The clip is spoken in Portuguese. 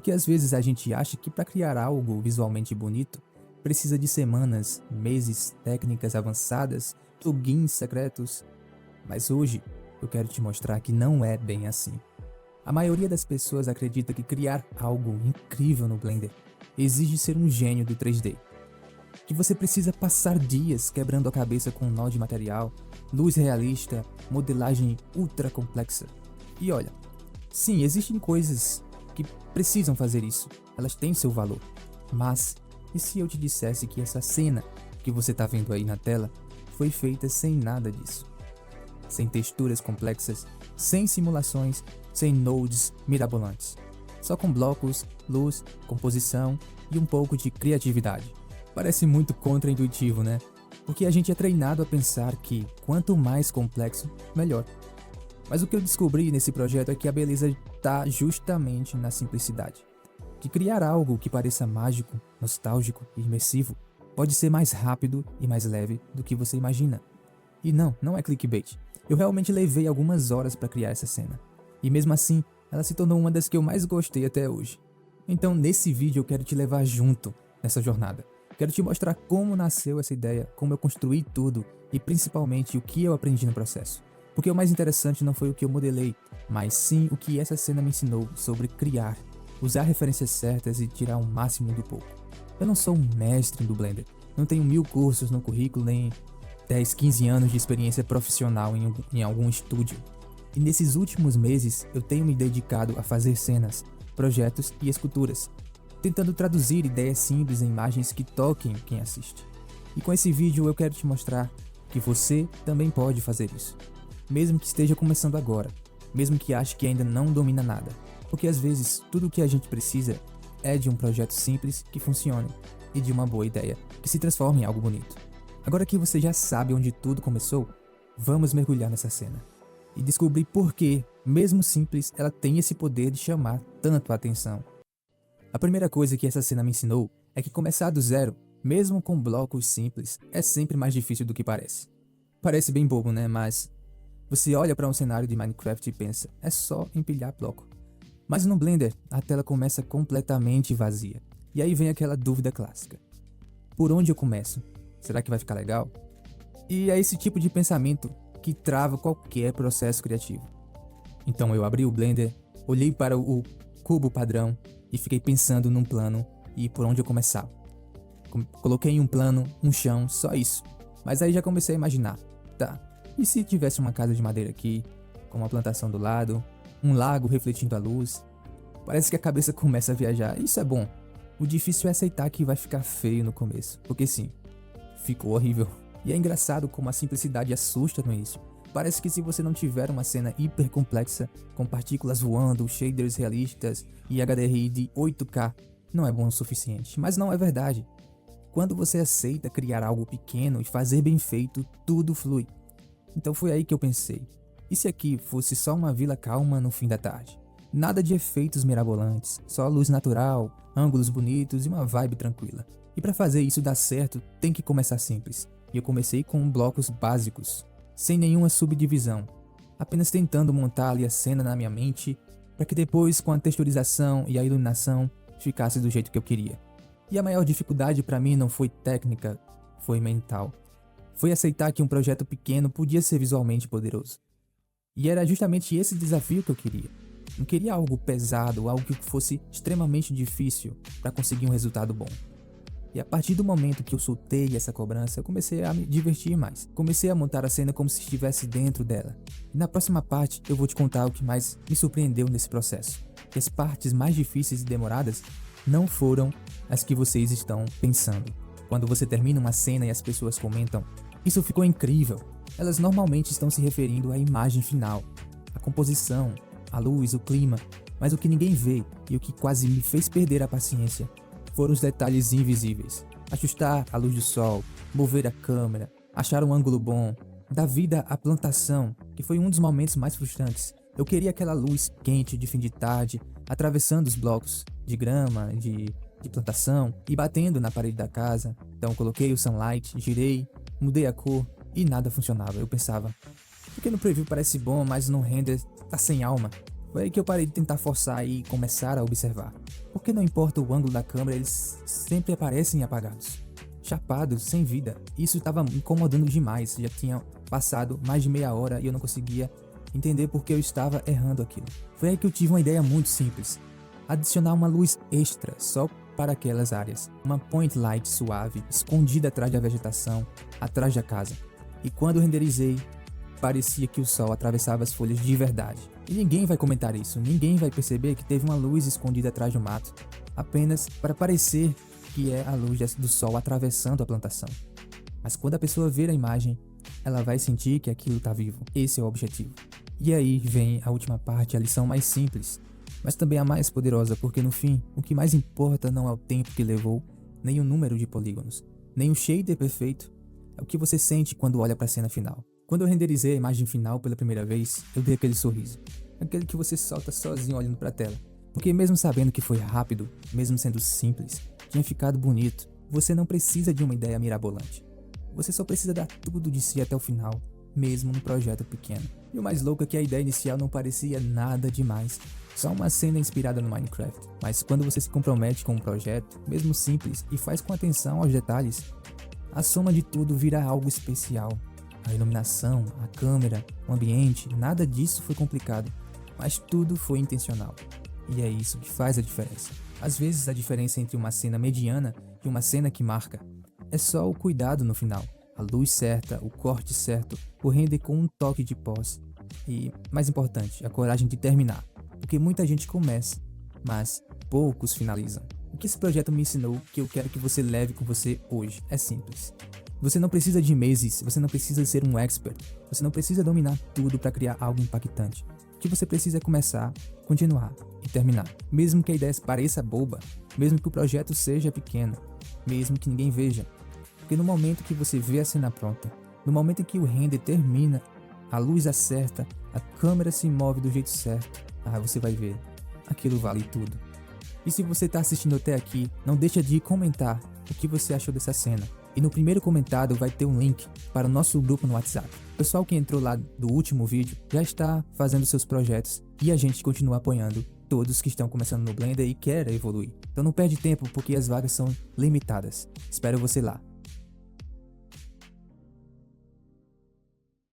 Porque às vezes a gente acha que para criar algo visualmente bonito, precisa de semanas, meses, técnicas avançadas, plugins secretos. Mas hoje eu quero te mostrar que não é bem assim. A maioria das pessoas acredita que criar algo incrível no Blender exige ser um gênio do 3D. Que você precisa passar dias quebrando a cabeça com um nó de material, luz realista, modelagem ultra complexa. E olha, sim, existem coisas que precisam fazer isso, elas têm seu valor. Mas, e se eu te dissesse que essa cena que você está vendo aí na tela foi feita sem nada disso? Sem texturas complexas, sem simulações, sem nodes mirabolantes. Só com blocos, luz, composição e um pouco de criatividade. Parece muito contraintuitivo, né? Porque a gente é treinado a pensar que quanto mais complexo, melhor. Mas o que eu descobri nesse projeto é que a beleza está justamente na simplicidade. Que criar algo que pareça mágico, nostálgico e imersivo pode ser mais rápido e mais leve do que você imagina. E não é clickbait. Eu realmente levei algumas horas para criar essa cena. E mesmo assim, ela se tornou uma das que eu mais gostei até hoje. Então nesse vídeo eu quero te levar junto nessa jornada. Quero te mostrar como nasceu essa ideia, como eu construí tudo e principalmente o que eu aprendi no processo. Porque o mais interessante não foi o que eu modelei, mas sim o que essa cena me ensinou sobre criar, usar referências certas e tirar o máximo do pouco. Eu não sou um mestre do Blender, não tenho 1000 cursos no currículo nem 10, 15 anos de experiência profissional em algum estúdio. E nesses últimos meses eu tenho me dedicado a fazer cenas, projetos e esculturas, tentando traduzir ideias simples em imagens que toquem quem assiste. E com esse vídeo eu quero te mostrar que você também pode fazer isso. Mesmo que esteja começando agora, mesmo que ache que ainda não domina nada. Porque às vezes tudo o que a gente precisa é de um projeto simples que funcione e de uma boa ideia que se transforme em algo bonito. Agora que você já sabe onde tudo começou, vamos mergulhar nessa cena e descobrir por que, mesmo simples, ela tem esse poder de chamar tanto a atenção. A primeira coisa que essa cena me ensinou é que começar do zero, mesmo com blocos simples, é sempre mais difícil do que parece. Parece bem bobo, né? Mas você olha para um cenário de Minecraft e pensa, é só empilhar bloco. Mas no Blender, a tela começa completamente vazia. E aí vem aquela dúvida clássica. Por onde eu começo? Será que vai ficar legal? E é esse tipo de pensamento que trava qualquer processo criativo. Então eu abri o Blender, olhei para o cubo padrão e fiquei pensando num plano e por onde eu começar. Coloquei em um plano, um chão, só isso. Mas aí já comecei a imaginar, tá, e se tivesse uma casa de madeira aqui, com uma plantação do lado, um lago refletindo a luz? Parece que a cabeça começa a viajar, isso é bom. O difícil é aceitar que vai ficar feio no começo, porque sim, ficou horrível. E é engraçado como a simplicidade assusta no início. Parece que se você não tiver uma cena hiper complexa, com partículas voando, shaders realistas e HDRI de 8K, não é bom o suficiente. Mas não é verdade. Quando você aceita criar algo pequeno e fazer bem feito, tudo flui. Então foi aí que eu pensei, e se aqui fosse só uma vila calma no fim da tarde? Nada de efeitos mirabolantes, só luz natural, ângulos bonitos e uma vibe tranquila. E para fazer isso dar certo, tem que começar simples. E eu comecei com blocos básicos, sem nenhuma subdivisão, apenas tentando montar ali a cena na minha mente, para que depois com a texturização e a iluminação ficasse do jeito que eu queria. E a maior dificuldade para mim não foi técnica, foi mental. Foi aceitar que um projeto pequeno podia ser visualmente poderoso. E era justamente esse desafio que eu queria. Não queria algo pesado, algo que fosse extremamente difícil para conseguir um resultado bom. E a partir do momento que eu soltei essa cobrança, eu comecei a me divertir mais. Comecei a montar a cena como se estivesse dentro dela. E na próxima parte eu vou te contar o que mais me surpreendeu nesse processo. Que as partes mais difíceis e demoradas não foram as que vocês estão pensando. Quando você termina uma cena e as pessoas comentam, isso ficou incrível, elas normalmente estão se referindo à imagem final, à composição, à luz, o clima, mas o que ninguém vê e o que quase me fez perder a paciência foram os detalhes invisíveis. Ajustar a luz do sol, mover a câmera, achar um ângulo bom, dar vida à plantação, que foi um dos momentos mais frustrantes. Eu queria aquela luz quente de fim de tarde, atravessando os blocos de grama, de plantação e batendo na parede da casa. Então coloquei o sunlight, girei, mudei a cor e nada funcionava. Eu pensava, porque no preview parece bom, mas no render tá sem alma. Foi aí que eu parei de tentar forçar e começar a observar. Porque não importa o ângulo da câmera, eles sempre aparecem apagados, chapados, sem vida. Isso estava me incomodando demais, já tinha passado mais de meia hora e eu não conseguia entender por que eu estava errando aquilo. Foi aí que eu tive uma ideia muito simples: adicionar uma luz extra só para aquelas áreas, uma point light suave, escondida atrás da vegetação, atrás da casa. E quando renderizei, parecia que o sol atravessava as folhas de verdade. E ninguém vai comentar isso, ninguém vai perceber que teve uma luz escondida atrás do mato, apenas para parecer que é a luz do sol atravessando a plantação. Mas quando a pessoa ver a imagem, ela vai sentir que aquilo está vivo. Esse é o objetivo. E aí vem a última parte, a lição mais simples, mas também a mais poderosa, porque no fim, o que mais importa não é o tempo que levou, nem o número de polígonos, nem o shader perfeito, é o que você sente quando olha para a cena final. Quando eu renderizei a imagem final pela primeira vez, eu dei aquele sorriso, aquele que você solta sozinho olhando para a tela. Porque mesmo sabendo que foi rápido, mesmo sendo simples, tinha ficado bonito. Você não precisa de uma ideia mirabolante. Você só precisa dar tudo de si até o final, mesmo num projeto pequeno. E o mais louco é que a ideia inicial não parecia nada demais, só uma cena inspirada no Minecraft. Mas quando você se compromete com um projeto, mesmo simples, e faz com atenção aos detalhes, a soma de tudo vira algo especial. A iluminação, a câmera, o ambiente, nada disso foi complicado, mas tudo foi intencional. E é isso que faz a diferença. Às vezes a diferença entre uma cena mediana e uma cena que marca é só o cuidado no final, a luz certa, o corte certo, o render com um toque de pós e, mais importante, a coragem de terminar. Porque muita gente começa, mas poucos finalizam. O que esse projeto me ensinou que eu quero que você leve com você hoje é simples. Você não precisa de meses, você não precisa ser um expert, você não precisa dominar tudo para criar algo impactante. O que você precisa é começar, continuar e terminar. Mesmo que a ideia pareça boba, mesmo que o projeto seja pequeno, mesmo que ninguém veja. Porque no momento que você vê a cena pronta, no momento em que o render termina, a luz acerta, a câmera se move do jeito certo, você vai ver, aquilo vale tudo. E se você está assistindo até aqui, não deixa de comentar o que você achou dessa cena. E no primeiro comentário vai ter um link para o nosso grupo no WhatsApp. O pessoal que entrou lá do último vídeo já está fazendo seus projetos e a gente continua apoiando todos que estão começando no Blender e querem evoluir. Então não perde tempo porque as vagas são limitadas. Espero você lá.